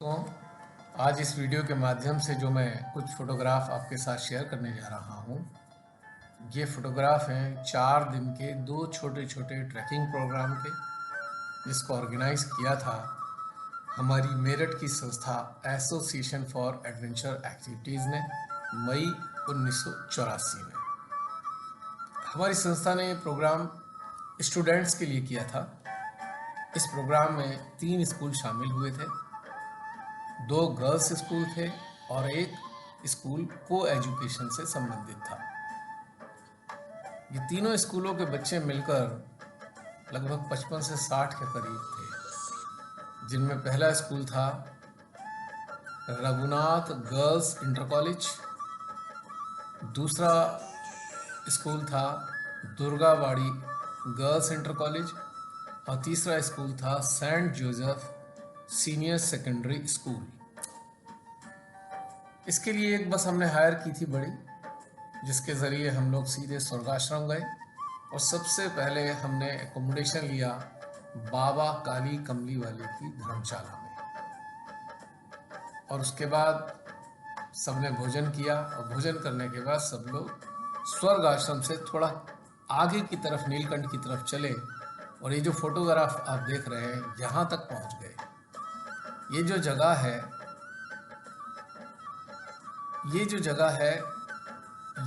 तो आज इस वीडियो के माध्यम से जो मैं कुछ फ़ोटोग्राफ आपके साथ शेयर करने जा रहा हूँ, ये फ़ोटोग्राफ हैं 4 दिन के 2 छोटे-छोटे ट्रैकिंग प्रोग्राम के, जिसको ऑर्गेनाइज़ किया था हमारी मेरठ की संस्था एसोसिएशन फॉर एडवेंचर एक्टिविटीज़ ने मई 1984 में। हमारी संस्था ने ये प्रोग्राम स्टूडेंट्स के लिए किया था। इस प्रोग्राम में 3 स्कूल शामिल हुए थे, 2 गर्ल्स स्कूल थे और एक स्कूल को एजुकेशन से संबंधित था। ये तीनों स्कूलों के बच्चे मिलकर लगभग 55 से 60 के करीब थे, जिनमें पहला स्कूल था रघुनाथ गर्ल्स इंटर कॉलेज, दूसरा स्कूल था दुर्गाबाड़ी गर्ल्स इंटर कॉलेज और तीसरा स्कूल था saint Joseph senior secondary school. इसके लिए एक बस हमने हायर की थी बड़ी, जिसके ज़रिए हम लोग सीधे स्वर्गाश्रम गए और सबसे पहले हमने एकोमोडेशन लिया बाबा काली कमली वाले की धर्मशाला में। और उसके बाद सबने भोजन किया और भोजन करने के बाद सब लोग स्वर्ग आश्रम से थोड़ा आगे की तरफ नीलकंठ की तरफ चले और ये जो फोटोग्राफ आप देख रहे हैं यहाँ तक पहुँच गए। ये जो जगह है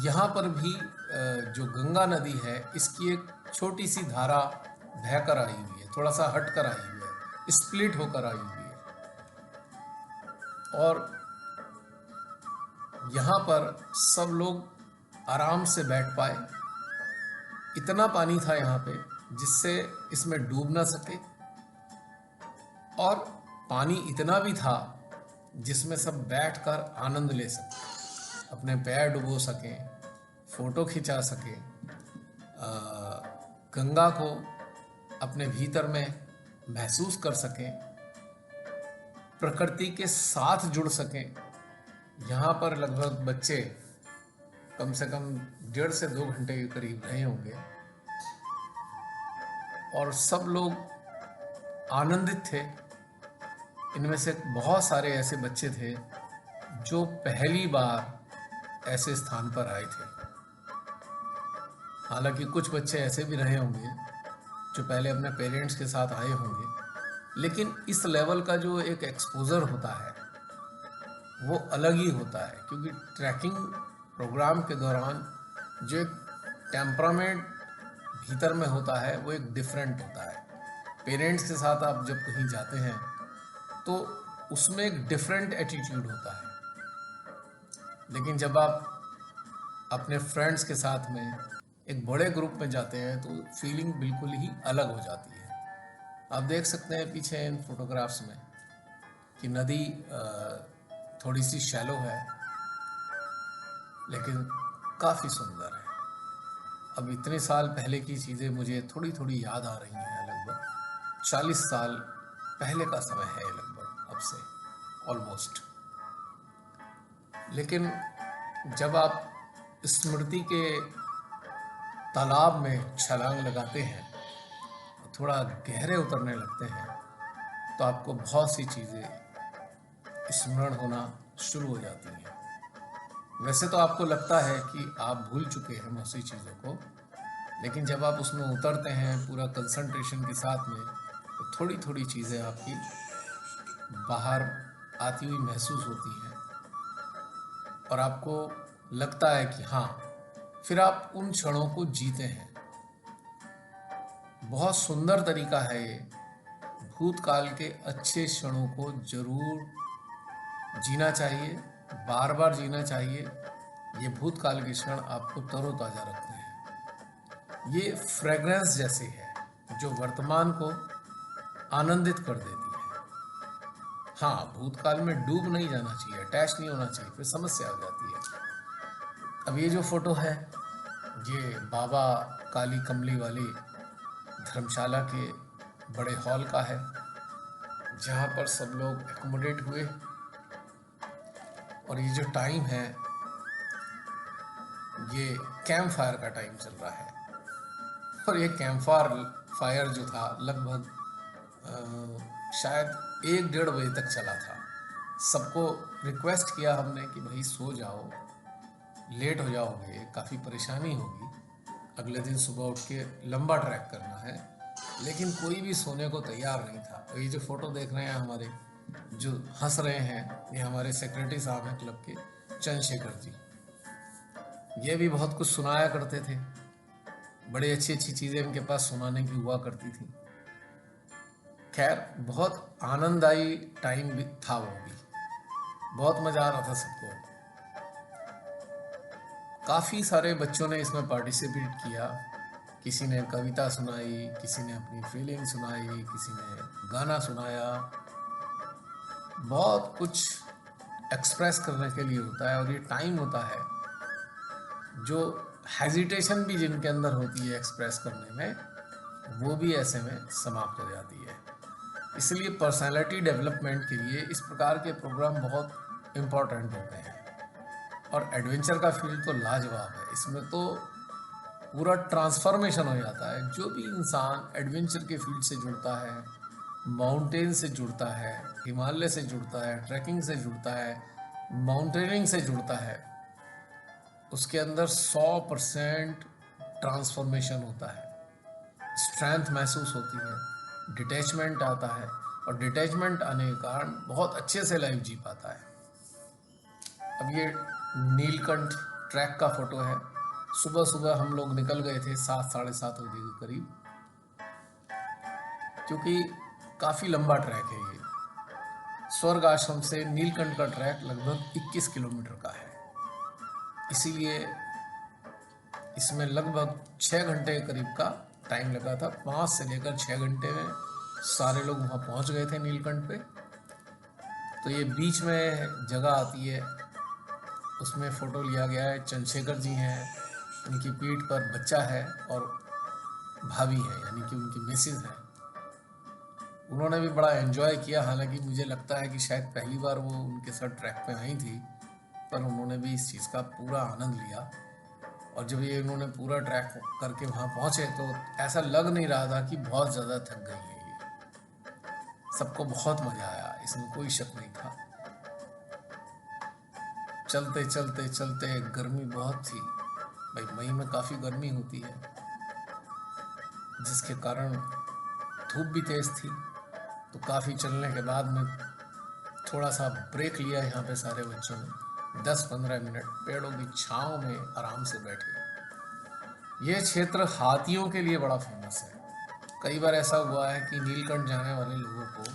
यहाँ पर भी जो गंगा नदी है इसकी एक छोटी सी धारा बहकर आई हुई है, थोड़ा सा हट कर आई हुई है, स्प्लिट होकर आई हुई है। और यहाँ पर सब लोग आराम से बैठ पाए। इतना पानी था यहाँ पे जिससे इसमें डूब ना सके और पानी इतना भी था जिसमें सब बैठकर आनंद ले सके, अपने पैर डुबो सकें, फोटो खिंचा सकें, गंगा को अपने भीतर में महसूस कर सकें, प्रकृति के साथ जुड़ सकें। यहाँ पर लगभग बच्चे कम से कम 1.5 से 2 घंटे के करीब रहे होंगे और सब लोग आनंदित थे। इनमें से बहुत सारे ऐसे बच्चे थे जो पहली बार ऐसे स्थान पर आए थे। हालांकि कुछ बच्चे ऐसे भी रहे होंगे जो पहले अपने पेरेंट्स के साथ आए होंगे, लेकिन इस लेवल का जो एक एक्सपोजर होता है वो अलग ही होता है, क्योंकि ट्रैकिंग प्रोग्राम के दौरान जो एक टेम्परामेंट भीतर में होता है वो एक डिफरेंट होता है। पेरेंट्स के साथ आप जब कहीं जाते हैं तो उसमें एक डिफरेंट एटीट्यूड होता है, लेकिन जब आप अपने फ्रेंड्स के साथ में एक बड़े ग्रुप में जाते हैं तो फीलिंग बिल्कुल ही अलग हो जाती है। आप देख सकते हैं पीछे इन फोटोग्राफ्स में कि नदी थोड़ी सी शैलो है लेकिन काफ़ी सुंदर है। अब इतने साल पहले की चीज़ें मुझे थोड़ी थोड़ी याद आ रही हैं। लगभग 40 साल पहले का समय है लगभग, अब से ऑलमोस्ट। लेकिन जब आप स्मृति के तालाब में छलांग लगाते हैं, थोड़ा गहरे उतरने लगते हैं, तो आपको बहुत सी चीज़ें स्मरण होना शुरू हो जाती हैं। वैसे तो आपको लगता है कि आप भूल चुके हैं बहुत सी चीज़ों को, लेकिन जब आप उसमें उतरते हैं पूरा कंसंट्रेशन के साथ में, तो थोड़ी थोड़ी चीज़ें आपकी बाहर आती हुई महसूस होती हैं और आपको लगता है कि हाँ, फिर आप उन क्षणों को जीते हैं। बहुत सुंदर तरीका है ये। भूतकाल के अच्छे क्षणों को जरूर जीना चाहिए, बार बार जीना चाहिए। ये भूतकाल के क्षण आपको तरोताज़ा रखते हैं। ये फ्रेग्रेंस जैसे है जो वर्तमान को आनंदित कर देती है। हाँ, भूतकाल में डूब नहीं जाना चाहिए, अटैच नहीं होना चाहिए, फिर समस्या आ जाती है। अब ये जो फोटो है ये बाबा काली कमली वाली धर्मशाला के बड़े हॉल का है, जहाँ पर सब लोग एकोमोडेट हुए। और ये जो टाइम है ये कैंप फायर का टाइम चल रहा है और ये कैंप फायर जो था लगभग शायद 1-1.5 बजे तक चला था। सबको रिक्वेस्ट किया हमने कि भाई सो जाओ, लेट हो जाओगे, काफ़ी परेशानी होगी, अगले दिन सुबह उठ के लंबा ट्रैक करना है। लेकिन कोई भी सोने को तैयार नहीं था। तो ये जो फोटो देख रहे हैं हमारे जो हंस रहे हैं, ये हमारे सेक्रेटरी साहब हैं क्लब के, चंद्रशेखर जी। ये भी बहुत कुछ सुनाया करते थे, बड़ी अच्छी अच्छी चीज़ें इनके पास सुनाने की हुआ करती थी। खैर, बहुत आनंददायी टाइम भी था, वो भी बहुत मज़ा आ रहा था सबको। काफ़ी सारे बच्चों ने इसमें पार्टिसिपेट किया। किसी ने कविता सुनाई, किसी ने अपनी फीलिंग सुनाई, किसी ने गाना सुनाया। बहुत कुछ एक्सप्रेस करने के लिए होता है, और ये टाइम होता है जो हेजिटेशन भी जिनके अंदर होती है एक्सप्रेस करने में, वो भी ऐसे में समाप्त हो जाती है। इसलिए पर्सनालिटी डेवलपमेंट के लिए इस प्रकार के प्रोग्राम बहुत इम्पोर्टेंट होते हैं। और एडवेंचर का फील्ड तो लाजवाब है, इसमें तो पूरा ट्रांसफॉर्मेशन हो जाता है। जो भी इंसान एडवेंचर के फील्ड से जुड़ता है, माउंटेन से जुड़ता है, हिमालय से जुड़ता है, ट्रैकिंग से जुड़ता है, माउंटेनिंग से जुड़ता है, उसके अंदर 100% ट्रांसफॉर्मेशन होता है, स्ट्रेंथ महसूस होती है, डिटैचमेंट आता है, और डिटैचमेंट आने के कारण बहुत अच्छे से लाइफ जी पाता है। अब ये नीलकंठ ट्रैक का फोटो है। सुबह सुबह हम लोग निकल गए थे 7 साढ़े 7 बजे के करीब, क्योंकि काफ़ी लंबा ट्रैक है ये। स्वर्ग आश्रम से नीलकंठ का ट्रैक लगभग 21 किलोमीटर का है, इसीलिए इसमें लगभग 6 घंटे के करीब का टाइम लगा था। 5 से लेकर 6 घंटे में सारे लोग वहाँ पहुँच गए थे नीलकंठ पे। तो ये बीच में जगह आती है, उसमें फ़ोटो लिया गया है। चंद्रशेखर जी हैं, उनकी पीठ पर बच्चा है और भाभी है, यानी कि उनकी मिसेज है। उन्होंने भी बड़ा एंजॉय किया। हालांकि मुझे लगता है कि शायद पहली बार वो उनके साथ ट्रैक पे आई थी, पर उन्होंने भी इस चीज़ का पूरा आनंद लिया। और जब ये उन्होंने पूरा ट्रैक करके वहाँ पहुँचे तो ऐसा लग नहीं रहा था कि बहुत ज़्यादा थक गई है ये। सबको बहुत मज़ा आया, इसमें कोई शक नहीं था। चलते चलते चलते गर्मी बहुत थी भाई, मई में काफ़ी गर्मी होती है, जिसके कारण धूप भी तेज़ थी। तो काफ़ी चलने के बाद में थोड़ा सा ब्रेक लिया यहाँ पे सारे बच्चों ने। 10-15 मिनट पेड़ों की छांव में आराम से बैठे। ये क्षेत्र हाथियों के लिए बड़ा फेमस है। कई बार ऐसा हुआ है कि नीलकंठ जाने वाले लोगों को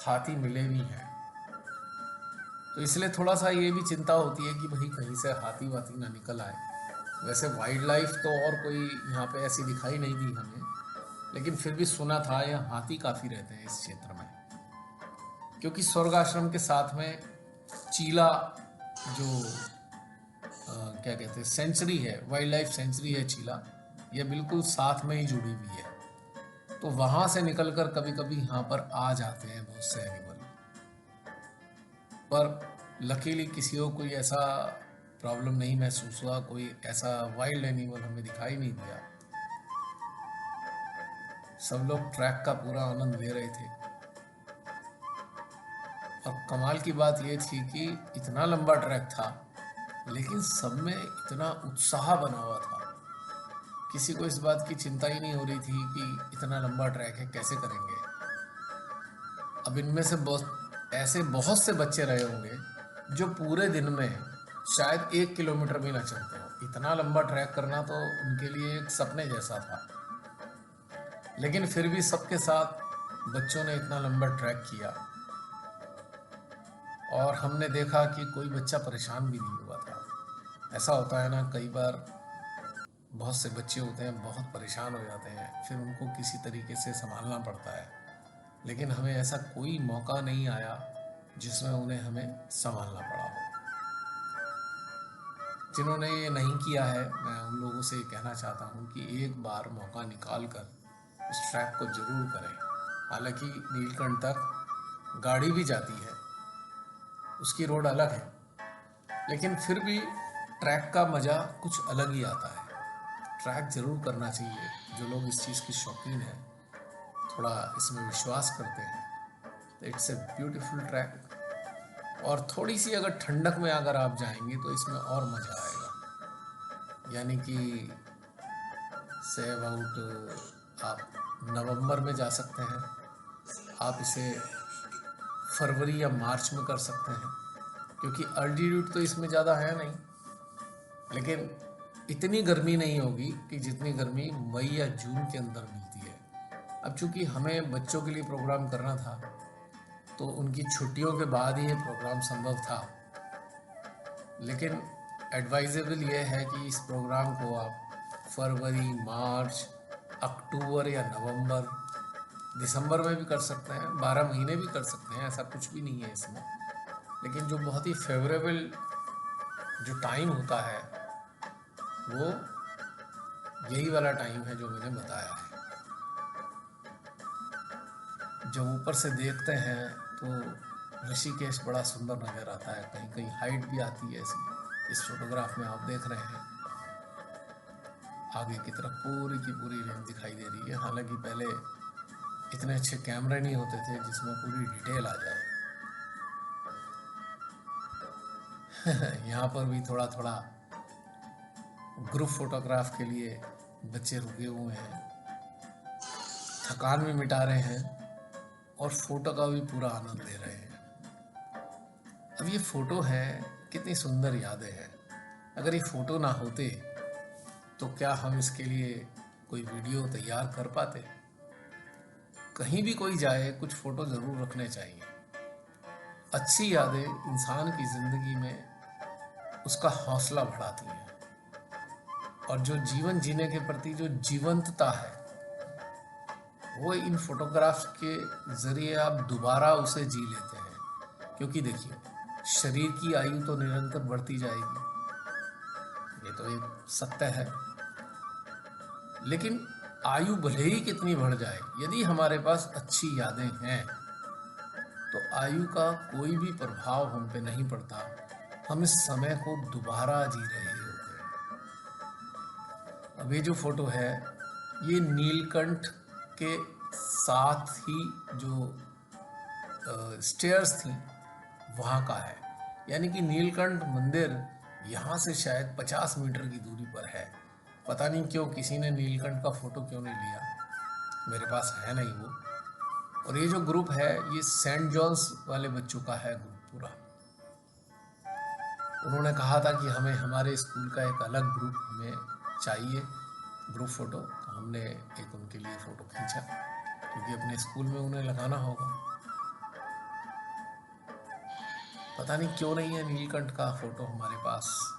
हाथी मिले भी हैं, तो इसलिए थोड़ा सा ये भी चिंता होती है कि भाई कहीं से हाथी वाथी ना निकल आए। वैसे वाइल्ड लाइफ तो और कोई यहाँ पे ऐसी दिखाई नहीं दी हमें, लेकिन फिर भी सुना था यहाँ हाथी काफ़ी रहते हैं इस क्षेत्र में, क्योंकि स्वर्ग आश्रम के साथ में चीला जो क्या कहते हैं सेंचुरी है, वाइल्ड लाइफ सेंचुरी है चीला, ये बिल्कुल साथ में ही जुड़ी हुई है। तो वहाँ से निकलकर कभी कभी यहाँ पर आ जाते हैं बहुत से एनिमल, पर लकीली किसी को कोई ऐसा प्रॉब्लम नहीं महसूस हुआ, कोई ऐसा वाइल्ड एनिमल हमें दिखाई नहीं दिया। सब लोग ट्रैक का पूरा आनंद ले रहे थे। और कमाल की बात ये थी कि इतना लंबा ट्रैक था, लेकिन सब में इतना उत्साह बना हुआ था। किसी को इस बात की चिंता ही नहीं हो रही थी कि इतना लंबा ट्रैक है, कैसे करेंगे। अब इनमें से ऐसे बहुत से बच्चे रहे होंगे जो पूरे दिन में शायद 1 किलोमीटर भी ना चलते हो। इतना लंबा ट्रैक करना तो उनके लिए एक सपने जैसा था। लेकिन फिर भी सबके साथ बच्चों ने इतना लंबा ट्रैक किया, और हमने देखा कि कोई बच्चा परेशान भी नहीं हुआ था। ऐसा होता है ना, कई बार बहुत से बच्चे होते हैं बहुत परेशान हो जाते हैं, फिर उनको किसी तरीके से संभालना पड़ता है। लेकिन हमें ऐसा कोई मौका नहीं आया जिसमें उन्हें हमें संभालना पड़ा हो। जिन्होंने ये नहीं किया है, मैं उन लोगों से कहना चाहता हूँ कि एक बार मौका निकाल कर इस ट्रैक को ज़रूर करें। हालांकि नीलकंठ तक गाड़ी भी जाती है, उसकी रोड अलग है, लेकिन फिर भी ट्रैक का मज़ा कुछ अलग ही आता है। ट्रैक ज़रूर करना चाहिए। जो लोग इस चीज़ की शौकीन हैं, थोड़ा इसमें विश्वास करते हैं, तो इट्स ए ब्यूटीफुल ट्रैक। और थोड़ी सी अगर ठंडक में अगर आप जाएंगे तो इसमें और मज़ा आएगा। यानी कि से अबाउट आप नवंबर में जा सकते हैं, आप इसे फरवरी या मार्च में कर सकते हैं, क्योंकि अल्टीट्यूड तो इसमें ज़्यादा है नहीं, लेकिन इतनी गर्मी नहीं होगी कि जितनी गर्मी मई या जून के अंदर मिलती है। अब चूंकि हमें बच्चों के लिए प्रोग्राम करना था तो उनकी छुट्टियों के बाद ही ये प्रोग्राम संभव था, लेकिन एडवाइजेबल ये है कि इस प्रोग्राम को आप फरवरी, मार्च, अक्टूबर या नवंबर, दिसंबर में भी कर सकते हैं, 12 महीने भी कर सकते हैं, ऐसा कुछ भी नहीं है इसमें। लेकिन जो बहुत ही फेवरेबल जो टाइम होता है वो यही वाला टाइम है जो मैंने बताया है। जब ऊपर से देखते हैं तो ऋषिकेश बड़ा सुंदर नज़र आता है, कहीं कहीं हाइट भी आती है ऐसी। इस फोटोग्राफ में आप देख रहे हैं आगे की तरफ पूरी की पूरी रेंज दिखाई दे रही है। हालांकि पहले इतने अच्छे कैमरे नहीं होते थे जिसमें पूरी डिटेल आ जाए। यहाँ पर भी थोड़ा थोड़ा ग्रुप फोटोग्राफ के लिए बच्चे रुके हुए हैं, थकान भी मिटा रहे हैं और फोटो का भी पूरा आनंद ले रहे हैं। अब ये फोटो है, कितनी सुंदर यादें हैं। अगर ये फोटो ना होते तो क्या हम इसके लिए कोई वीडियो तैयार कर पाते? कहीं भी कोई जाए कुछ फोटो जरूर रखने चाहिए। अच्छी यादें इंसान की जिंदगी में उसका हौसला बढ़ाती हैं, और जो जीवन जीने के प्रति जो जीवंतता है वो इन फोटोग्राफ्स के जरिए आप दोबारा उसे जी लेते हैं। क्योंकि देखिए, शरीर की आयु तो निरंतर बढ़ती जाएगी, ये तो एक सत्य है, लेकिन आयु भले ही कितनी बढ़ जाए, यदि हमारे पास अच्छी यादें हैं तो आयु का कोई भी प्रभाव हम पे नहीं पड़ता। हम इस समय को दोबारा जी रहे होते हैं। अब ये जो फोटो है ये नीलकंठ के साथ ही जो स्टेयर्स थी वहाँ का है। यानी कि नीलकंठ मंदिर यहाँ से शायद 50 मीटर की दूरी पर है। पता नहीं क्यों किसी ने नीलकंठ का फोटो क्यों नहीं लिया, मेरे पास है नहीं वो। और ये जो ग्रुप है ये सेंट जॉन्स वाले बच्चों का है ग्रुप पूरा। उन्होंने कहा था कि हमें हमारे स्कूल का एक अलग ग्रुप हमें चाहिए, ग्रुप फोटो। तो हमने एक उनके लिए फ़ोटो खींचा, क्योंकि अपने स्कूल में उन्हें लगाना होगा। पता नहीं क्यों नहीं है नीलकंठ का फ़ोटो हमारे पास।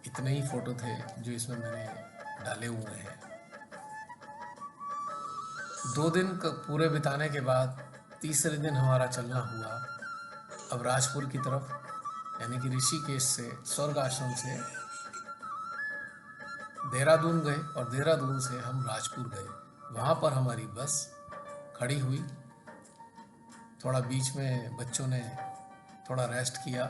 इतने ही फ़ोटो थे जो इसमें मैंने डाले हुए हैं। 2 दिन पूरे बिताने के बाद तीसरे दिन हमारा चलना हुआ अब राजपुर की तरफ, यानी कि ऋषिकेश से, स्वर्ग आश्रम से देहरादून गए और देहरादून से हम राजपुर गए। वहाँ पर हमारी बस खड़ी हुई, थोड़ा बीच में बच्चों ने थोड़ा रेस्ट किया,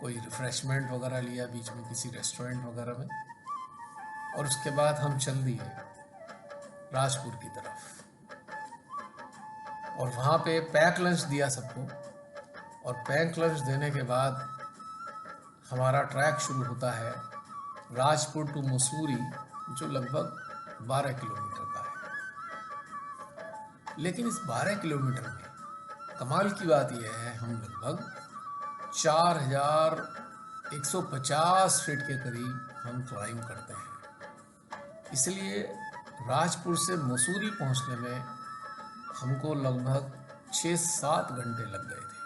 कोई रिफ़्रेशमेंट वगैरह लिया बीच में किसी रेस्टोरेंट वगैरह में, और उसके बाद हम चल दिए राजपुर की तरफ। और वहाँ पे पैक लंच दिया सबको, और पैक लंच देने के बाद हमारा ट्रैक शुरू होता है राजपुर टू मसूरी, जो लगभग 12 किलोमीटर का है। लेकिन इस 12 किलोमीटर में कमाल की बात यह है, हम लगभग 4150 फीट के करीब हम क्लाइंब करते हैं। इसलिए राजपुर से मसूरी पहुंचने में हमको लगभग 6-7 घंटे लग गए थे।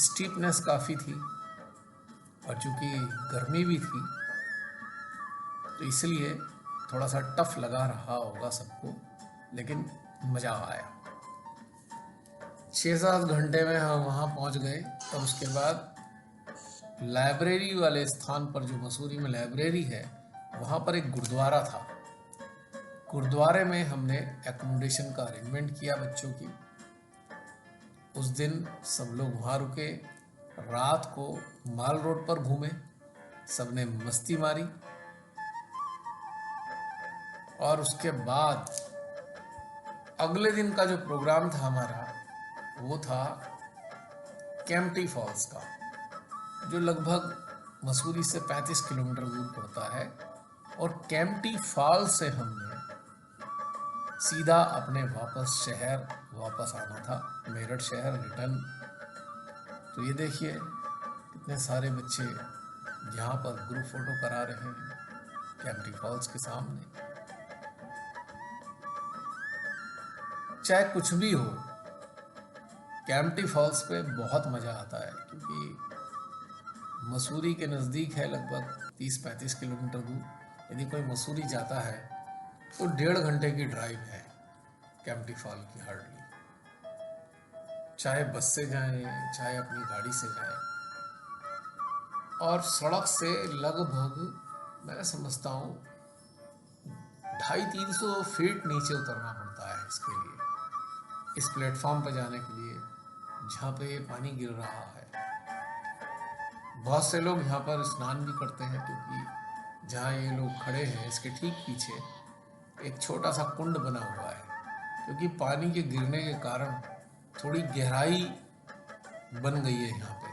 स्टीपनेस काफ़ी थी और चूँकि गर्मी भी थी तो इसलिए थोड़ा सा टफ लगा रहा होगा सबको, लेकिन मज़ा आया। 6-7 घंटे में हम वहाँ पहुँच गए। और उसके बाद लाइब्रेरी वाले स्थान पर, जो मसूरी में लाइब्रेरी है, वहाँ पर एक गुरुद्वारा था। गुरुद्वारे में हमने एकोमोडेशन का अरेंजमेंट किया बच्चों की। उस दिन सब लोग वहाँ रुके, रात को माल रोड पर घूमे, सबने मस्ती मारी। और उसके बाद अगले दिन का जो प्रोग्राम था हमारा, वो था केम्प्टी फॉल्स का, जो लगभग मसूरी से 35 किलोमीटर दूर पड़ता है। और केम्प्टी फॉल्स से हमने सीधा अपने शहर वापस आना था, मेरठ शहर रिटर्न। तो ये देखिए कितने सारे बच्चे यहाँ पर ग्रुप फोटो करा रहे हैं केम्प्टी फॉल्स के सामने। चाहे कुछ भी हो, केम्प्टी फॉल्स पे बहुत मज़ा आता है, क्योंकि मसूरी के नज़दीक है, लगभग 30-35 किलोमीटर दूर। यदि कोई मसूरी जाता है तो 1.5 घंटे की ड्राइव है केम्प्टी फॉल की हार्डली। चाहे बस से जाएं, चाहे अपनी गाड़ी से जाएं, और सड़क से लगभग मैं समझता हूँ 250-300 फीट नीचे उतरना पड़ता है इसके लिए, इस प्लेटफॉर्म पर जाने के लिए जहाँ पे ये पानी गिर रहा है। बहुत से लोग यहाँ पर स्नान भी करते हैं, क्योंकि जहाँ ये लोग खड़े हैं इसके ठीक पीछे एक छोटा सा कुंड बना हुआ है, क्योंकि पानी के गिरने के कारण थोड़ी गहराई बन गई है यहाँ पे।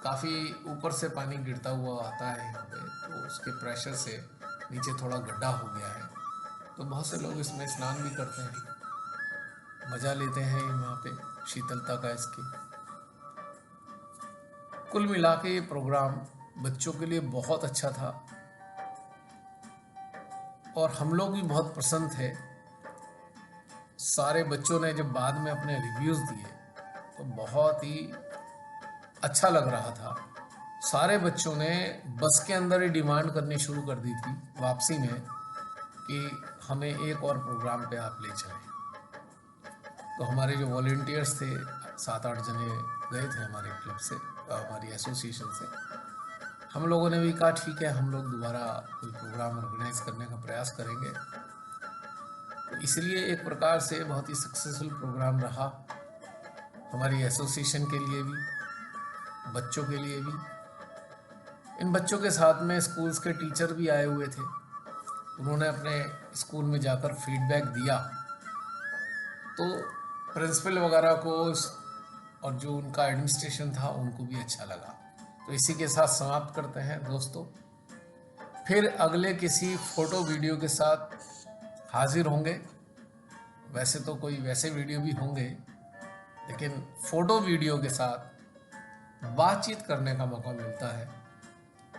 काफ़ी ऊपर से पानी गिरता हुआ आता है यहाँ पे, तो उसके प्रेशर से नीचे थोड़ा गड्ढा हो गया है। तो बहुत से लोग इसमें स्नान भी करते हैं, मज़ा लेते हैं वहाँ पे शीतलता का इसकी। कुल मिला के ये प्रोग्राम बच्चों के लिए बहुत अच्छा था और हम लोग भी बहुत पसंद थे। सारे बच्चों ने जब बाद में अपने रिव्यूज़ दिए तो बहुत ही अच्छा लग रहा था। सारे बच्चों ने बस के अंदर ही डिमांड करनी शुरू कर दी थी वापसी में कि हमें एक और प्रोग्राम पे आप ले चलें। तो हमारे जो वॉलंटियर्स थे 7-8 जने गए थे हमारे क्लब से, हमारी एसोसिएशन से। हम लोगों ने भी कहा ठीक है, हम लोग दोबारा कोई प्रोग्राम ऑर्गेनाइज करने का प्रयास करेंगे। तो इसलिए एक प्रकार से बहुत ही सक्सेसफुल प्रोग्राम रहा हमारी एसोसिएशन के लिए भी, बच्चों के लिए भी। इन बच्चों के साथ में स्कूल्स के टीचर भी आए हुए थे, उन्होंने अपने स्कूल में जाकर फीडबैक दिया। तो प्रिंसिपल वगैरह को और जो उनका एडमिनिस्ट्रेशन था उनको भी अच्छा लगा। तो इसी के साथ समाप्त करते हैं दोस्तों, फिर अगले किसी फोटो वीडियो के साथ हाजिर होंगे। वैसे तो कोई वैसे वीडियो भी होंगे, लेकिन फ़ोटो वीडियो के साथ बातचीत करने का मौका मिलता है।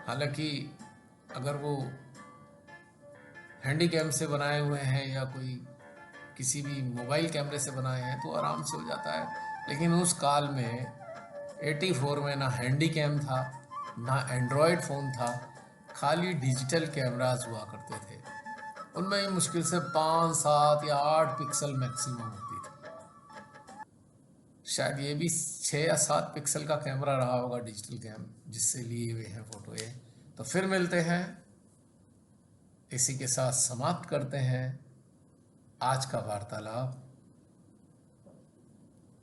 हालांकि अगर वो हैंडीकैम से बनाए हुए हैं या कोई किसी भी मोबाइल कैमरे से बनाए हैं तो आराम से हो जाता है, लेकिन उस काल में 84 में ना हैंडीकैम था, ना एंड्रॉयड फ़ोन था, खाली डिजिटल कैमरास हुआ करते थे। उनमें ही मुश्किल से 5, 7 या 8 पिक्सल मैक्सिमम होती थी। शायद ये भी 6 या 7 पिक्सल का कैमरा रहा होगा डिजिटल कैम जिससे लिए हुए हैं फ़ोटो ये। तो फिर मिलते हैं, इसी के साथ समाप्त करते हैं आज का वार्तालाप।